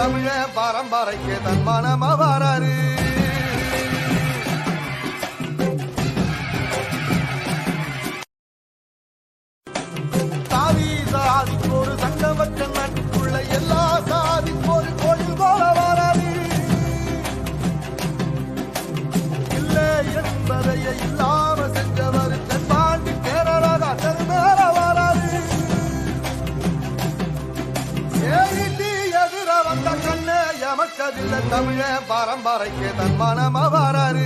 தமிழ பரம்பரைக்கு தன் மனமா வராரு. சாதி சாதிக்கு ஒரு சங்கம் வச்ச நாட்டுக்குள்ள எல்லா சாதிக்கு ஒரு கோயில் போல வராது. இல்லை என்பதையே இல்லாம செஞ்சவர் தென்பாண்டி கேரளாக தன் மேல வராது. ஏறிட்டி எதிர வந்த கண்ணே எமக்கதில்லை தமிழ பரம்பரைக்கு தன் மனமா வராரு.